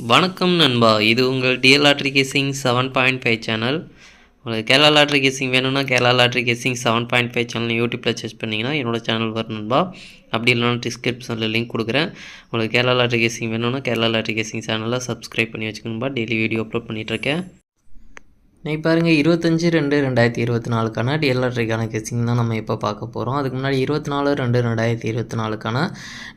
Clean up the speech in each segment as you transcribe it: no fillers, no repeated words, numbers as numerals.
வணக்கம் நண்பா, இது உங்கள் டிஎல் லாட்ரி கேசிங் 7.5 சேனல். உங்களுக்கு கேரளா லாட்ரி கேசிங் வேணும்னா கேரளா லாட்ரி கேசிங் 7.5 சேனல் யூடியூப்பில் சர்ச் பண்ணிங்கன்னா என்னோடய சேனல் வரும் நண்பா. அப்படி இல்லைனா டிஸ்கிரிப்ஷனில் லிங்க் கொடுக்குறேன். உங்களுக்கு கேரளா லாட்ரி கேசிங் வேணும்னா கேரளா லாட்ரி கேசிங் சேனலை சப்ஸ்கிரைப் பண்ணி வச்சுக்கணும்பா. டெய்லி வீடியோ அப்லோட் பண்ணிகிட்ருக்கேன். இன்றைக்கி பாருங்கள் 25/2/2024க்கான டிஎல் லாட்ரிக்கான கெஸ்ஸிங் தான் நம்ம இப்போ பார்க்க போகிறோம். அதுக்கு முன்னாடி 24/2/2024க்கான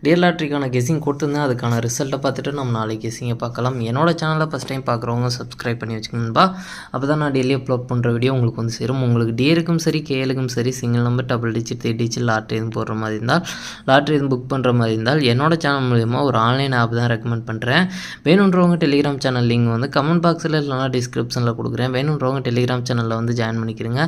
டிஎல் லாட்ரிக்கான கெஸ்ஸிங் கொடுத்துருந்தேன். அதுக்கான ரிசல்ட்டை பார்த்துட்டு நம்ம நாளைக்கு கெஸ்ஸிங்கை பார்க்கலாம். என்னோடய சேனலை ஃபஸ்ட் டைம் பார்க்குறவங்க சப்ஸ்கிரைப் பண்ணி வச்சுக்கணும்பா. அப்போ தான் நான் டெய்லி அப்லோட் பண்ணுற வீடியோ உங்களுக்கு வந்து சேரும். உங்களுக்கு டிஏருக்கும் சரி கேஎலுக்கும் சரி single number double digit 3 digit lottery எதுவும் போடுற மாதிரி இருந்தால், லாட்ரி எதுவும் புக் பண்ணுற மாதிரி இருந்தால் என்னோட சேனல் மூலிமா ஒரு ஆன்லைன் ஆப் தான் ரெக்கமெண்ட் பண்ணுறேன். வேணுன்றவங்க டெலிகிராம் சேனல் லிங்க் வந்து கமெண்ட் பாக்ஸில் இல்லைனா டிஸ்கிரிப்ஷனில் கொடுக்குறேன். வேணுன்றவங்க டெலிகிராம் சேனலில் வந்து ஜாயின் பண்ணிக்கிறீங்க.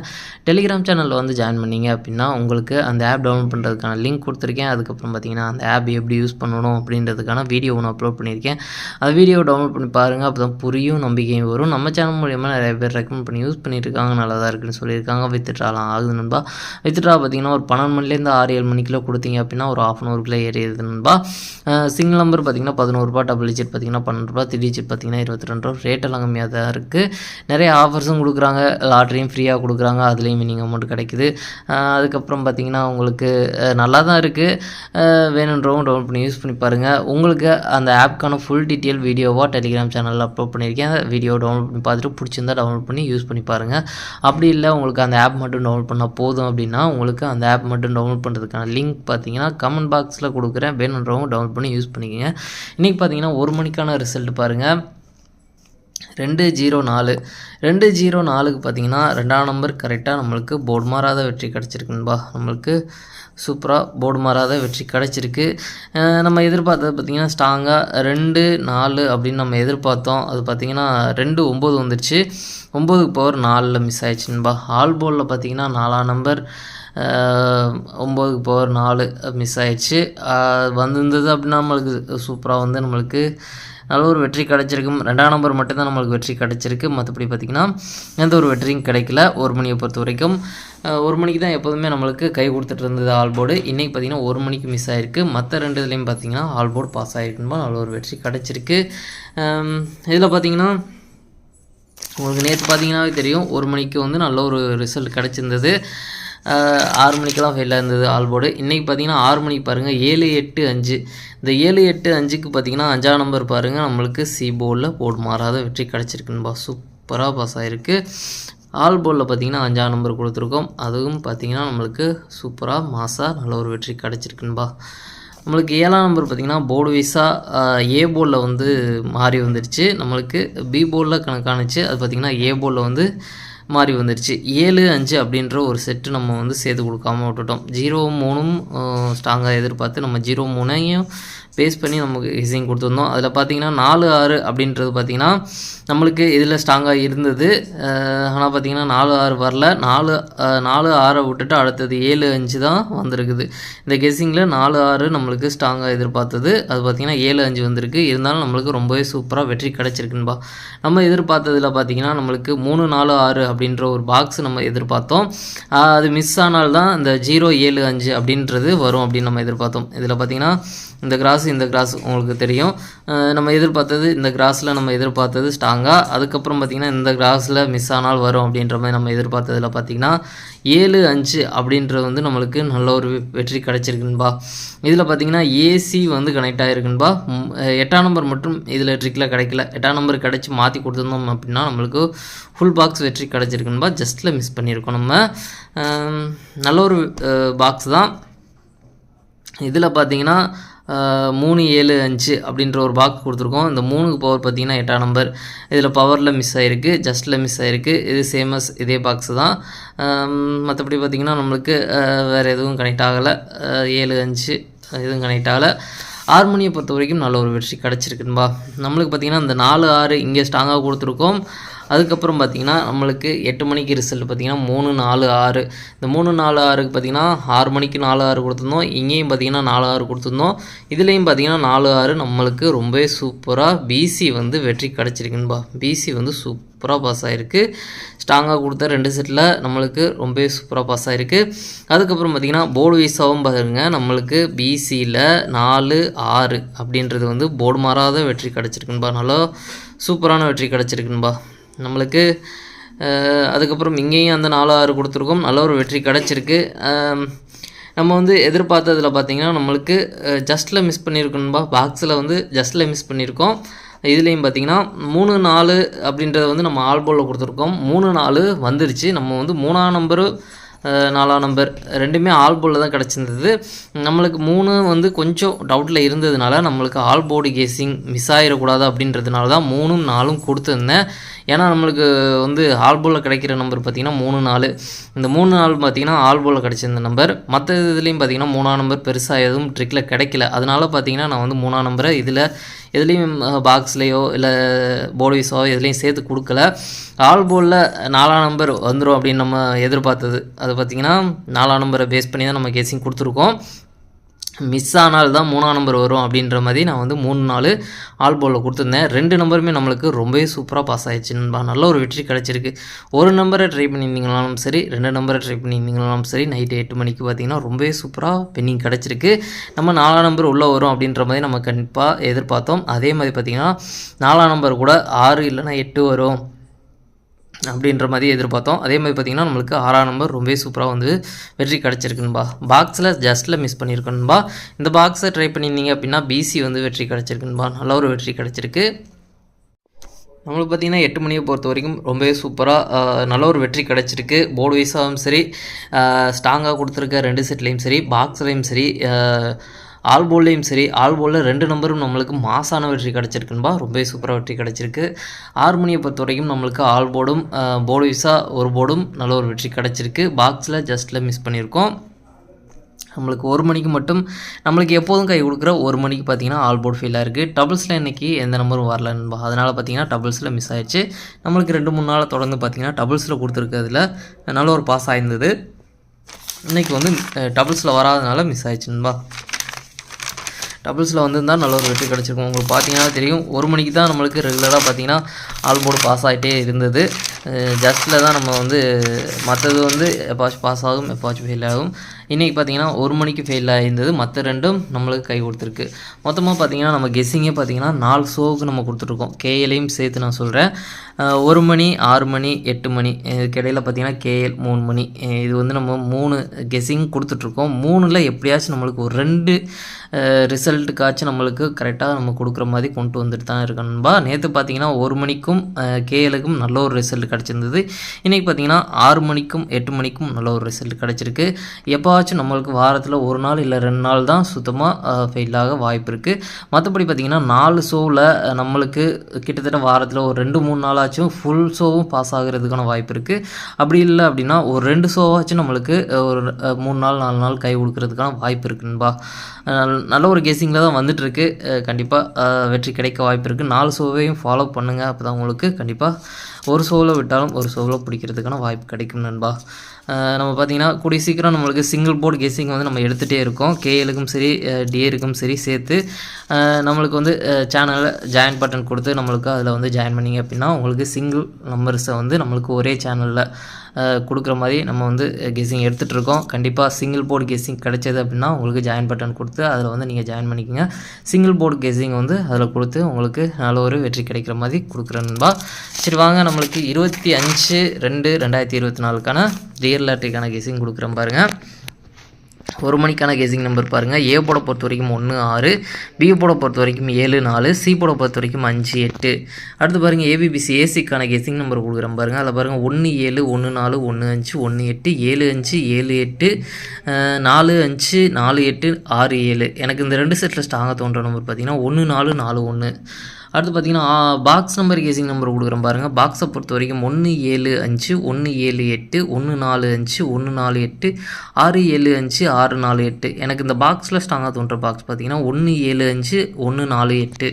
டெலிகிராம் சேனலில் வந்து ஜாயின் பண்ணிங்க அப்படின்னா உங்களுக்கு அந்த ஆப் டவுன்லோட் பண்ணுறதுக்கான லிங்க் கொடுத்துருக்கேன். அதுக்கப்புறம் பார்த்தீங்கன்னா அந்த ஆப் எப்படி யூஸ் பண்ணணும் அப்படின்றதுக்கான வீடியோ ஒன்று அப்லோட் பண்ணியிருக்கேன். அந்த வீடியோ டவுன்லோட் பண்ணி பாருங்கள். அப்போ தான் புரியும், நம்பிக்கையும் வரும். நம்ம சேனல் மூலியமாக நிறைய பேர் ரெக்கமெண்ட் பண்ணி யூஸ் பண்ணிட்டு இருக்காங்க, நல்லா தான் இருக்குன்னு சொல்லியிருக்காங்க. வித்ட்ராலாம் ஆகுது நண்பா. வித்ட்ரா பார்த்தீங்கன்னா ஒரு 12 மணிலேருந்து 6-7 மணிக்குள்ளே கொடுத்தீங்க அப்படின்னா ஒரு ½ ஹவருக்குள்ளே ஏறிடுது நண்பா. சிங்கிள் நம்பர் பார்த்தீங்கன்னா ₹11, டபுள் டிஜிட் பார்த்தீங்கன்னா ₹12, 3 டிஜிட் பார்த்தீங்கன்னா ₹22. ரேட்டெல்லாம் கம்மியாக தான் இருக்குது. நிறைய ஆஃபர்ஸும் கொடுக்குறாங்க, லாட்ரியும் ஃப்ரீயாக கொடுக்குறாங்க, அதுலேயும் வின்னிங் அமௌண்ட் கிடைக்குது. அதுக்கப்புறம் பார்த்திங்கன்னா உங்களுக்கு நல்லா தான் இருக்குது. வேணுன்றவங்க டவுன்லோட் பண்ணி யூஸ் பண்ணி பாருங்கள். உங்களுக்கு அந்த ஆப்க்கான ஃபுல் டீட்டெயில் வீடியோவாக டெலிகிராம் சேனலில் அப்லோட் பண்ணியிருக்கேன். வீடியோ டவுன்லோட் பண்ணி பார்த்துட்டு பிடிச்சிருந்தா டவுன்லோட் பண்ணி யூஸ் பண்ணி பாருங்கள். அப்படி இல்லை உங்களுக்கு அந்த ஆப் மட்டும் டவுன்லோட் பண்ணால் போதும் அப்படின்னா உங்களுக்கு அந்த ஆப் மட்டும் டவுன்லோட் பண்ணுறதுக்கான லிங்க் பார்த்தீங்கன்னா கமெண்ட் பாக்ஸில் கொடுக்குறேன். வேணுன்றவங்க டவுன்லோட் பண்ணி யூஸ் பண்ணிக்கோங்க. இன்றைக்கி பார்த்தீங்கன்னா 1 மணிக்கான ரிசல்ட் பாருங்கள். 204க்கு பார்த்தீங்கன்னா 2ஆம் நம்பர் கரெக்டாக நம்மளுக்கு போர்டு மாறாத வெற்றி கிடச்சிருக்குன்பா. நம்மளுக்கு சூப்பராக போர்டு மாறாத வெற்றி கிடச்சிருக்கு. நம்ம எதிர்பார்த்தது பார்த்திங்கன்னா ஸ்ட்ராங்காக 2-4 அப்படின்னு நம்ம எதிர்பார்த்தோம். அது பார்த்திங்கன்னா 2-9 வந்துடுச்சு. 9க்கு பவர் 4ல் மிஸ் ஆயிடுச்சுன்பா. ஆல் போர்டில் பார்த்திங்கன்னா 4ஆம் நம்பர் 9க்கு பவர் 4 மிஸ் ஆயிடுச்சு. வந்திருந்தது அப்படின்னா நம்மளுக்கு சூப்பராக வந்து நம்மளுக்கு நல்ல ஒரு வெற்றி கிடச்சிருக்கும். 2ஆம் நம்பர் மட்டும்தான் நம்மளுக்கு வெற்றி கிடச்சிருக்கு. மற்றபடி பார்த்திங்கன்னா எந்த ஒரு வெற்றியும் கிடைக்கல. 1 மணியை பொறுத்த வரைக்கும் 1 மணிக்கு தான் எப்போதுமே நம்மளுக்கு கை கொடுத்துட்டு இருந்தது ஆல் போர்டு. இன்றைக்கி பார்த்திங்கன்னா 1 மணிக்கு மிஸ் ஆகிருக்கு. மற்ற 2 இதுலேயும் பார்த்திங்கன்னா ஆல் போர்டு பாஸ் ஆகிருக்குன்பா. நல்ல ஒரு வெற்றி கிடச்சிருக்கு. இதில் பார்த்திங்கன்னா உங்களுக்கு நேற்று பார்த்திங்கன்னாவே தெரியும் 1 மணிக்கு வந்து நல்ல ஒரு ரிசல்ட் கிடச்சிருந்தது. 6 மணிக்கெல்லாம் ஃபெயிலாக இருந்தது ஆல் போர்டு. இன்றைக்கி பார்த்தீங்கன்னா 6 மணிக்கு பாருங்கள் 7-8-5. இந்த 7-8-5க்கு பார்த்தீங்கன்னா 5ஆம் நம்பர் பாருங்கள் நம்மளுக்கு சி போர்டில் போர்டு மாறாத வெற்றி கிடச்சிருக்குன்பா. சூப்பராக பாஸ் ஆகிருக்கு. ஆல் போர்டில் பார்த்தீங்கன்னா 5ஆம் நம்பர் கொடுத்துருக்கோம். அதுவும் பார்த்தீங்கன்னா நம்மளுக்கு சூப்பராக மாசாக நல்ல ஒரு வெற்றி கிடச்சிருக்குன்பா. நம்மளுக்கு 7ஆம் நம்பர் பார்த்திங்கன்னா போர்டு வைஸாக ஏ போர்டில் வந்து மாறி வந்துடுச்சு. நம்மளுக்கு பி போர்டில் கணக்கானுச்சு. அது பார்த்திங்கன்னா ஏ போர்டில் வந்து மாறி வந்துடுச்சு. 7-5 அப்படின்ற ஒரு செட்டு நம்ம வந்து சேர்த்து கொடுக்காமல் விட்டுட்டோம். 0-3ம் ஸ்ட்ராங்காக எதிர்பார்த்து நம்ம 0-3ஐயும் பேஸ் பண்ணி நமக்கு கெஸ்ஸிங் கொடுத்துருந்தோம். அதில் பார்த்திங்கன்னா 4-6 அப்படின்றது பார்த்திங்கன்னா நம்மளுக்கு இதில் ஸ்ட்ராங்காக இருந்தது. ஆனால் பார்த்திங்கன்னா 4-6 வரல. 4-6 விட்டுட்டு அடுத்தது 7-5 தான் வந்திருக்குது. இந்த கெஸ்ஸிங்கில் 4-6 நம்மளுக்கு ஸ்ட்ராங்காக எதிர்பார்த்தது. அது பார்த்திங்கன்னா 7-5 வந்திருக்கு. இருந்தாலும் நம்மளுக்கு ரொம்பவே சூப்பராக வெற்றி கிடச்சிருக்குன்பா. நம்ம எதிர்பார்த்ததில் பார்த்திங்கன்னா நம்மளுக்கு 3-4-6 அப்படின்ற ஒரு பாக்ஸ் நம்ம எதிர்பார்த்தோம். அது மிஸ் ஆனால்தான் இந்த 0-7-5 அப்படின்றது வரும் அப்படின்னு நம்ம எதிர்பார்த்தோம். இதில் பார்த்திங்கன்னா இந்த கிராஸ் உங்களுக்கு தெரியும். நம்ம எதிர்பார்த்தது இந்த கிராஸில் நம்ம எதிர்பார்த்தது ஸ்ட்ராங்காக. அதுக்கப்புறம் பார்த்திங்கன்னா இந்த கிராஸில் மிஸ் ஆனால் வரும் அப்படின்ற மாதிரி நம்ம எதிர்பார்த்ததில் பார்த்திங்கன்னா 7-5 அப்படின்றது வந்து நம்மளுக்கு நல்ல ஒரு வெற்றி கிடச்சிருக்குன்பா. இதில் பார்த்திங்கன்னா ஏசி வந்து கனெக்ட் ஆகிருக்குன்பா. 8ஆம் நம்பர் மட்டும் இதில் ட்ரிக்கில் கிடைக்கல. 8ஆம் நம்பர் கிடச்சி மாற்றி கொடுத்துருந்தோம் அப்படின்னா நம்மளுக்கு ஃபுல் பாக்ஸ் வெற்றி கிடச்சிருக்குன்பா. ஜஸ்ட்டில் மிஸ் பண்ணியிருக்கோம் நம்ம. நல்ல ஒரு பாக்ஸ் தான். இதில் பார்த்திங்கன்னா 3-7-5 அப்படின்ற ஒரு பாக்ஸ் கொடுத்துருக்கோம். இந்த 3க்கு பவர் பார்த்திங்கன்னா 8ஆம் நம்பர். இதில் பவரில் மிஸ் ஆகிருக்கு, ஜஸ்ட்டில் மிஸ் ஆகிருக்கு. இது சேமஸ் இதே பாக்ஸு தான். மற்றபடி பார்த்திங்கன்னா நம்மளுக்கு வேறு எதுவும் கனெக்ட் ஆகலை. 7-5 எதுவும் கனெக்ட் ஆகலை. 6 மணியை பொறுத்த வரைக்கும் நல்ல ஒரு வெற்றி கிடச்சிருக்குன்பா. நம்மளுக்கு பார்த்திங்கன்னா இந்த 4-6 இங்கே ஸ்ட்ராங்காக கொடுத்துருக்கோம். அதுக்கப்புறம் பார்த்திங்கன்னா நம்மளுக்கு 8 மணிக்கு ரிசல்ட் பார்த்திங்கன்னா 3, 4, 6. இந்த 3, 4, 6க்கு பார்த்திங்கன்னா 6 மணிக்கு 4, 6 கொடுத்துருந்தோம். இங்கேயும் பார்த்திங்கன்னா 4, 6 கொடுத்துருந்தோம். இதுலேயும் பார்த்திங்கன்னா 4, 6 நம்மளுக்கு ரொம்பவே சூப்பராக பிசி வந்து வெற்றி கிடச்சிருக்குன்பா. பிசி வந்து சூப்பராக பாஸ் ஆகிருக்கு. ஸ்ட்ராங்காக கொடுத்த 2 செட்டில் நம்மளுக்கு ரொம்பவே சூப்பராக பாஸ் ஆகிருக்கு. அதுக்கப்புறம் பார்த்திங்கன்னா போர்டு வைஸாகவும் பாருங்க, நம்மளுக்கு பிசியில் 4, 6 அப்படின்றது வந்து போர்டு மாறாத வெற்றி கிடச்சிருக்குன்பா. நல்லா சூப்பரான வெற்றி கிடச்சிருக்குன்பா நம்மளுக்கு. அதுக்கப்புறம் இங்கேயும் அந்த 4, 6 கொடுத்துருக்கோம். நல்ல ஒரு வெற்றி கிடச்சிருக்கு. நம்ம வந்து எதிர்பார்த்ததில் பார்த்திங்கன்னா நம்மளுக்கு ஜஸ்ட்டில் மிஸ் பண்ணியிருக்கணும்பா. பாக்ஸில் வந்து ஜஸ்ட்டில் மிஸ் பண்ணியிருக்கோம். இதுலேயும் பார்த்திங்கன்னா 3, 4 அப்படின்றத வந்து நம்ம ஆல் போலில் கொடுத்துருக்கோம். 3, 4 வந்துருச்சு. நம்ம வந்து 3ஆம் நம்பரு 4ஆம் நம்பர் ரெண்டுமே ஆல் போர்டில் தான் கிடச்சிருந்தது. நம்மளுக்கு 3 வந்து கொஞ்சம் டவுட்டில் இருந்ததுனால நம்மளுக்கு ஆல் போர்டு கேஸிங் மிஸ் ஆகிடக்கூடாது அப்படின்றதுனால தான் 3, 4 கொடுத்துருந்தேன். ஏன்னா நம்மளுக்கு வந்து ஆல் போர்டில் கிடைக்கிற நம்பர் பார்த்திங்கன்னா 3, 4. இந்த 3, 4 பார்த்திங்கன்னா ஆல் போர்டில் கிடச்சிருந்த நம்பர். மற்ற இதுலேயும் பார்த்திங்கன்னா 3ஆம் நம்பர் பெருசாக எதுவும் ட்ரிக்கில் கிடைக்கல. அதனால் பார்த்திங்கன்னா நான் வந்து 3ஆம் நம்பரை எதுலேயும் பாக்ஸ்லேயோ இல்லை போர்டு வைஸோ எதுலேயும் சேர்த்து கொடுக்கல. ஆல் போர்டில் 4ஆம் நம்பர் வந்துடும் அப்படின்னு நம்ம எதிர்பார்த்தது. அது பார்த்திங்கன்னா 4ஆம் நம்பரை பேஸ் பண்ணி தான் நம்ம கேஸிங் கொடுத்துருக்கோம். மிஸ் ஆனால் தான் 3ஆம் நம்பர் வரும் அப்படின்ற மாதிரி நான் வந்து 3, 4 ஆல் போலில் கொடுத்துருந்தேன். 2 நம்பருமே நம்மளுக்கு ரொம்பவே சூப்பராக பாஸ் ஆகிடுச்சுன்பா. நல்ல ஒரு வெற்றி கிடச்சிருக்கு. ஒரு நம்பரை ட்ரை பண்ணியிருந்தீங்களாலும் சரி, 2 நம்பரை ட்ரை பண்ணியிருந்தீங்களாலும் சரி, நைட்டு 8 மணிக்கு பார்த்திங்கன்னா ரொம்பவே சூப்பராக வின்னிங் கிடச்சிருக்கு. நம்ம 4ஆம் நம்பர் உள்ளே வரும் அப்படின்ற மாதிரி நம்ம கண்டிப்பாக எதிர்பார்த்தோம். அதே மாதிரி பார்த்திங்கன்னா 4ஆம் நம்பர் கூட 6 இல்லைனா 8 வரும் அப்படின்ற மாதிரி எதிர்பார்த்தோம். அதே மாதிரி பார்த்திங்கன்னா நம்மளுக்கு 6ஆம் நம்பர் ரொம்பவே சூப்பராக வந்து வெற்றி கிடச்சிருக்குன்பா. பாக்ஸில் ஜஸ்ட்டில் மிஸ் பண்ணியிருக்கணும்பா. இந்த பாக்ஸை ட்ரை பண்ணியிருந்தீங்க அப்படின்னா பிசி வந்து வெற்றி கிடச்சிருக்குன்பா. நல்ல ஒரு வெற்றி கிடச்சிருக்கு. நம்மளுக்கு பார்த்திங்கன்னா 8 மணியை பொறுத்த வரைக்கும் ரொம்பவே சூப்பராக நல்ல ஒரு வெற்றி கிடச்சிருக்கு. போர்டு வைஸாகவும் சரி, ஸ்ட்ராங்காக கொடுத்துருக்க 2 செட்லேயும் சரி, பாக்ஸ்லேயும் சரி, ஆல் போல்லையும் சரி. ஆல் போலில் 2 நம்பரும் நம்மளுக்கு மாசான வெற்றி கிடச்சிருக்குன்பா. ரொம்பவே சூப்பராக வெற்றி கிடச்சிருக்கு. 6 மணியை பொறுத்த வரைக்கும் நம்மளுக்கு ஆல் போர்டும் போர்டு வைஸாக ஒரு போர்டும் நல்ல ஒரு வெற்றி கிடச்சிருக்கு. பாக்ஸில் ஜஸ்ட்டில் மிஸ் பண்ணியிருக்கோம். நம்மளுக்கு 1 மணிக்கு மட்டும் நம்மளுக்கு எப்போதும் கை கொடுக்குற 1 மணிக்கு பார்த்திங்கன்னா ஆல் போர்டு ஃபெயிலாக இருக்குது. டபுள்ஸில் இன்றைக்கி எந்த நம்பரும் வரலன்பா. அதனால் பார்த்திங்கன்னா டபுள்ஸில் மிஸ் ஆயிடுச்சு. நம்மளுக்கு 2, 3 நாள் தொடர்ந்து பார்த்திங்கன்னா டபுள்ஸில் கொடுத்துருக்கிறதுல நல்ல ஒரு பாஸ் ஆயிருந்தது. இன்றைக்கி வந்து டபுள்ஸில் வராதனால மிஸ் ஆயிடுச்சுன்பா. டபுள்ஸில் வந்திருந்தால் நல்ல ஒரு வெற்றி கிடச்சிருக்கும். உங்களுக்கு பார்த்தீங்கன்னா தெரியும், 1 மணிக்கு தான் நம்மளுக்கு ரெகுலராக பார்த்திங்கன்னா ஆல் போர்டு பாஸ் ஆகிட்டே இருந்தது. ஜஸ்ட்டில் தான் நம்ம வந்து மற்றது வந்து எப்பாச்சும் பாஸ் ஆகும், எப்பாச்சும் ஃபெயில் ஆகும். இன்றைக்கி பார்த்திங்கன்னா 1 மணிக்கு ஃபெயில் ஆகிருந்தது. மற்ற 2ம் நம்மளுக்கு கை கொடுத்துருக்கு. மொத்தமாக பார்த்திங்கன்னா நம்ம கெஸ்ஸிங்கே பார்த்திங்கன்னா 4 ஷோவுக்கு நம்ம கொடுத்துட்ருக்கோம். கேஎலையும் சேர்த்து நான் சொல்கிறேன். 1 மணி, 6 மணி, 8 மணி, இதுக்கு இடையில் பார்த்திங்கன்னா கேஎல் 3 மணி. இது வந்து நம்ம 3 கெஸ்ஸிங் கொடுத்துட்ருக்கோம். 3ல் எப்படியாச்சும் நம்மளுக்கு ஒரு 2 ரிசல்ட்டுக்காச்சும் நம்மளுக்கு கரெக்டாக நம்ம கொடுக்குற மாதிரி கொண்டு வந்துட்டு தான் இருக்கணும்பா. நேற்று பார்த்திங்கன்னா 1 மணிக்கும் கேஎலுக்கும் நல்ல ஒரு ரிசல்ட் கிடச்சிருந்தது. இன்றைக்கி பார்த்திங்கன்னா 6 மணிக்கும் 8 மணிக்கும் நல்ல ஒரு ரிசல்ட் கிடச்சிருக்கு. எப்போவாச்சும் நம்மளுக்கு வாரத்தில் 1 நாள் இல்லை 2 நாள் தான் சுத்தமாக ஃபெயில் ஆக வாய்ப்பு இருக்குது. மற்றபடி பார்த்திங்கன்னா 4 ஷோவில் நம்மளுக்கு கிட்டத்தட்ட வாரத்தில் ஒரு 2-3 நாளாச்சும் ஃபுல் ஷோவும் பாஸ் ஆகிறதுக்கான வாய்ப்பு இருக்குது. அப்படி இல்லை அப்படின்னா ஒரு 2 ஷோவாச்சும் நம்மளுக்கு ஒரு 3 நாள் 4 நாள் கை கொடுக்கறதுக்கான வாய்ப்பு இருக்குன்பா. நல்ல ஒரு கேஸிங்கில் தான் வந்துட்டுருக்கு. கண்டிப்பாக வெற்றி கிடைக்க வாய்ப்பு இருக்குது. 4 ஷோவையும் ஃபாலோ பண்ணுங்கள். அப்போ தான் உங்களுக்கு கண்டிப்பாக ஒரு ஷோவில் விட்டாலும் ஒரு ஷோவில் பிடிக்கிறதுக்கான வாய்ப்பு கிடைக்கும் நண்பா. நம்ம பார்த்திங்கன்னா கூடிய சீக்கிரம் நம்மளுக்கு சிங்கிள் போர்டு கேஸிங் வந்து நம்ம எடுத்துகிட்டே இருக்கோம். கேஎலுக்கும் சரி, டிஏருக்கும் சரி சேர்த்து நம்மளுக்கு வந்து சேனலில் ஜாயின் பட்டன் கொடுத்து நம்மளுக்கு அதில் வந்து ஜாயின் பண்ணிங்க அப்படின்னா உங்களுக்கு சிங்கிள் நம்பர்ஸை வந்து நம்மளுக்கு ஒரே சேனலில் கொடுக்குற மாதிரி நம்ம வந்து கெஸ்ஸிங் எடுத்துகிட்டு இருக்கோம். கண்டிப்பாக சிங்கிள் போர்டு கெஸ்ஸிங் கிடைச்சது அப்படின்னா உங்களுக்கு ஜாயின் பட்டன் கொடுத்து அதில் வந்து நீங்கள் ஜாயின் பண்ணிக்கோங்க. சிங்கிள் போர்டு கெஸ்ஸிங் வந்து அதில் கொடுத்து உங்களுக்கு நல்ல ஒரு வெற்றி கிடைக்கிற மாதிரி கொடுக்குறேன்பா. சரி வாங்க, நம்மளுக்கு 25/2/2024க்கான ரியல் லாட்டரிக்கான கெஸ்ஸிங் கொடுக்குறேன் பாருங்கள். 1 மணிக்கான கெஸ்ஸிங் நம்பர் பாருங்கள். ஏ போட பொறுத்த வரைக்கும் 1, 6, பி போட பொறுத்த வரைக்கும் 7, 4, சி போட பொறுத்த வரைக்கும் 5, 8. அடுத்து பாருங்கள் ஏபிபிசி ஏசிக்கான கெஸ்ஸிங் நம்பர் கொடுக்குறேன் பாருங்கள். அதில் பாருங்கள் 1, 7, 1, 4, 1, 5, 1, 8, 7, 5, 7, 8, 4, 5, 4, 8, 6, 7. எனக்கு இந்த 2 செட்டில் ஸ்ட்ராங்காக தோன்ற நம்பர் பார்த்திங்கன்னா 1, 4, 4, 1. அடுத்து பார்த்தீங்கன்னா பாக்ஸ் நம்பர் கேசிங் நம்பர் கொடுக்குறேன் பாருங்கள். பாக்ஸை பொறுத்த வரைக்கும் 175 178 145 148 675 648. எனக்கு இந்த பாக்ஸில் ஸ்ட்ராங்காக தோன்ற பாக்ஸ் பார்த்தீங்கன்னா 175 148.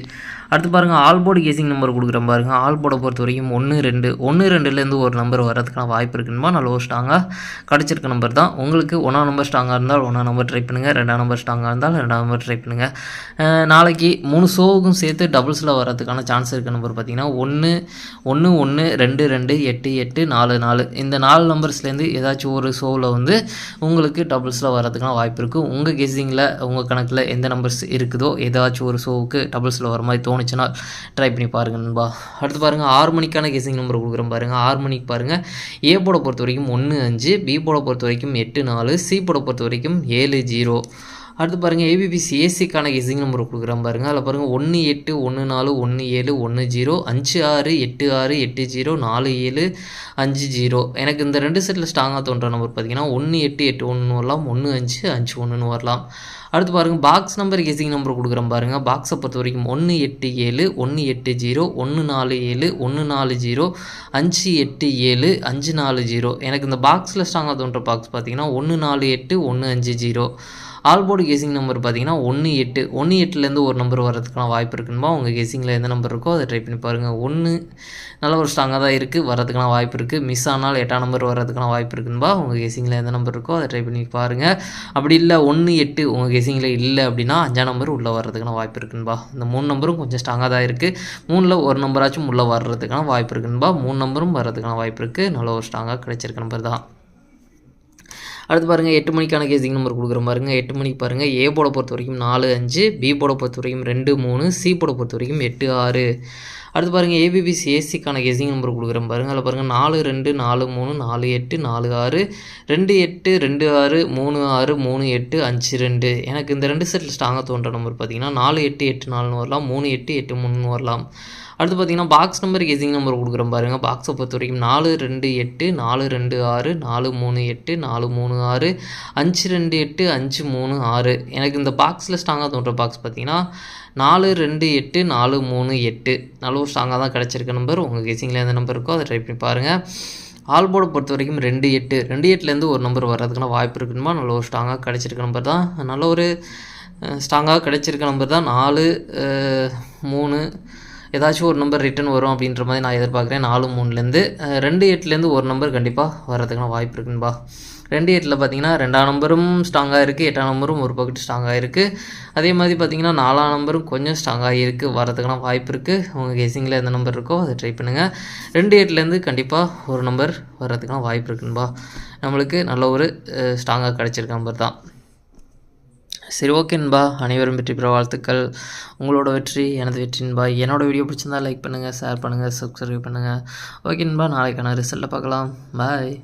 அடுத்து பாருங்கள் ஆல்போர்டு கேசிங் நம்பர் கொடுக்குறேன் பாருங்கள். ஆல்போர்டை பொறுத்த வரைக்கும் 1 2 ஒரு நம்பர் வரதுக்கான வாய்ப்பு இருக்குதுமா. நல்ல ஒரு ஸ்ட்ராங்காக கிடச்சிருக்க நம்பர் தான். உங்களுக்கு 1ஆம் நம்பர் ஸ்ட்ராங்காக இருந்தால் 1ஆம் நம்பர் ட்ரை பண்ணுங்கள், 2ஆம் நம்பர் ஸ்ட்ராங்காக இருந்தால் 2ஆம் நம்பர் ட்ரை பண்ணுங்கள். நாளைக்கு 3 ஷோவுக்கும் சேர்த்து டபுள்ஸில் வரதுக்கான சான்ஸ் இருக்க நம்பர் பார்த்தீங்கன்னா 1 1 1 2 2 8 8 4 4. இந்த 4 நம்பர்ஸ்லேருந்து ஏதாச்சும் ஒரு ஷோவில் வந்து உங்களுக்கு டபுள்ஸில் வரதுக்கான வாய்ப்பு இருக்குது. உங்கள் கெஸ்ஸிங்கில் உங்கள் கணக்கில் எந்த நம்பர்ஸ் இருக்குதோ ஏதாச்சும் ஒரு ஷோவுக்கு டபுள்ஸில் வர மாதிரி தோணுச்சுன்னா ட்ரை பண்ணி பாருங்கள் நண்பா. அடுத்து பாருங்கள் 6 மணிக்கான கெஸ்ஸிங் நம்பர் கொடுக்குறேன் பாருங்கள். 6 மணிக்கு பாருங்கள். ஏ போட பொறுத்த வரைக்கும் 1 5, பி போட பொறுத்த வரைக்கும் 8 4, சி போட பொறுத்த வரைக்கும் 7 0. அடுத்து பாருங்கள் ஏபிபிசி ஏசிக்கான கெஸ்ஸிங் நம்பர் கொடுக்குறேன் பாருங்கள். அதில் பாருங்கள் 1 8 1 4 1 7 1 0 5 6 8 6 8 0 4 7 5 0. எனக்கு இந்த 2 செட்டில் ஸ்ட்ராங்காக தோன்ற நம்பர் பார்த்தீங்கன்னா 1 8 8 1 வரலாம், 1 5 5 1 வரலாம். அடுத்து பாருங்கள் பாக்ஸ் நம்பர் கெஸ்ஸிங் நம்பர் கொடுக்குறேன் பாருங்கள். பாக்ஸை பொறுத்த வரைக்கும் 1 8 7 1 8 0 1 4 7 1 4 0 5 8 7 5 4 0. எனக்கு இந்த பாக்ஸில் ஸ்ட்ராங்காக தோன்ற பாக்ஸ் பார்த்தீங்கன்னா 1 4 8 1 5 0. ஆல்போர்டு கெஸ்ஸிங் நம்பர் பார்த்தீங்கன்னா 1 8. 1 8லேருந்து ஒரு நம்பர் வரதுக்கான வாய்ப்பு இருக்குதுமா. உங்கள் கெஸ்ஸிங்கில் எந்த நம்பர் இருக்கோ அதை ட்ரை பண்ணி பாருங்கள். 1 நல்ல ஒரு ஸ்ட்ராங்காக தான் இருக்குது, வரதுக்கான வாய்ப்பு இருக்குது. மிஸ் ஆனால் 8ஆம் நம்பர் வரதுக்கான வாய்ப்பு இருக்குதுன்பா. உங்கள் கெஸ்ஸிங்கில் எந்த நம்பர் இருக்கோ அதை ட்ரை பண்ணி பாருங்கள். அப்படி இல்லை 1 8 உங்கள் கெஸ்ஸிங்கில் இல்லை அப்படின்னா 5ஆம் நம்பர் உள்ளே வர்றதுக்கான வாய்ப்பு இருக்குதுன்பா. இந்த 3 நம்பரும் கொஞ்சம் ஸ்ட்ராங்காக தான் இருக்குது. 3ல் ஒரு நம்பராச்சும் உள்ளே வர்றதுக்கான வாய்ப்பு இருக்குதுன்பா. 3 நம்பரும் வர்றதுக்கான வாய்ப்பு இருக்குது. நல்ல ஒரு ஸ்ட்ராங்காக கிடைச்சிருக்க நம்பர் தான். அடுத்து பாருங்கள் 8 மணிக்கான கேசிங் நம்பர் கொடுக்குறேன் பாருங்கள். 8 மணிக்கு பாருங்கள். ஏ போட பொறுத்த வரைக்கும் 4 5, பி போட பொறுத்த வரைக்கும் 2 3, சி போட பொறுத்த வரைக்கும் 8 6. அடுத்து பாருங்கள் ஏபிபிசி ஏசிக்கான கேசிங் நம்பர் கொடுக்குறேன் பாருங்கள். அதில் பாருங்கள் 4 2 4 3 4 8 4 6 2 8 2 6 3 6 3 8 5 2. எனக்கு இந்த 2 செட்டில் ஸ்ட்ராங்காக தோன்ற நம்பர் பார்த்தீங்கன்னா 4 8 8 4 வரலாம், 3 8 8 3 வரலாம். அடுத்து பார்த்தீங்கன்னா பாக்ஸ் நம்பர் கெஸ்ஸிங் நம்பர் கொடுக்குறேன் பாருங்கள். பாக்ஸை பொறுத்த வரைக்கும் 4 2 8 4 2 6 4 3 8 4 3 6 5 2 8 5 3 6. எனக்கு இந்த பாக்ஸில் ஸ்ட்ராங்காக தோன்ற பாக்ஸ் பார்த்தீங்கன்னா 4 2 8 4 3 8. நல்ல ஒரு ஸ்ட்ராங்காக தான் கிடச்சிருக்க நம்பர். உங்கள் கெஸ்ஸிங்கில் எந்த நம்பர் இருக்கோ அதை ட்ரை பண்ணி பாருங்கள். ஆல்போர்டை பொறுத்த வரைக்கும் 2 8. 2 8லேருந்து ஒரு நம்பர் வர்றதுக்கான வாய்ப்பு இருக்குதுமா. நல்ல ஒரு ஸ்ட்ராங்காக கிடச்சிருக்க நம்பர் தான். நல்ல ஒரு ஸ்ட்ராங்காக கிடச்சிருக்க நம்பர் தான். 4 3 ஏதாச்சும் ஒரு நம்பர் ரிட்டன் வரும் அப்படின்ற மாதிரி நான் எதிர்பார்க்குறேன். 4 3லேருந்து 2 8லேருந்து ஒரு நம்பர் கண்டிப்பாக வர்றதுக்கான வாய்ப்பு இருக்குதுன்பா. 2 8ல் பார்த்தீங்கன்னா 2ஆம் நம்பரும் ஸ்ட்ராங்காக இருக்குது, 8ஆம் நம்பரும் ஒரு பக்கெட் ஸ்ட்ராங்காக இருக்குது. அதே மாதிரி பார்த்தீங்கன்னா 4ஆம் நம்பரும் கொஞ்சம் ஸ்ட்ராங்காக இருக்குது, வரதுக்கான வாய்ப்பு இருக்குது. உங்கள் கெஸ்ஸிங்கில் எந்த நம்பர் இருக்கோ அதை ட்ரை பண்ணுங்கள். 2 8லேருந்து கண்டிப்பாக ஒரு நம்பர் வர்றதுக்கான வாய்ப்பு இருக்குதுன்பா. நம்மளுக்கு நல்ல ஒரு ஸ்ட்ராங்காக கிடச்சிருக்க நம்பர் தான். சரி ஓகேன்பா. அனைவரும் வெற்றி பெற வாழ்த்துக்கள். உங்களோட வெற்றி எனது வெற்றின்பா. என்னோடய வீடியோ பிடிச்சிருந்தால் லைக் பண்ணுங்கள், ஷேர் பண்ணுங்கள், சப்ஸ்கிரைப் பண்ணுங்கள். ஓகேன்பா. நாளைக்கான ரிசல்ட்டை பார்க்கலாம். பாய்.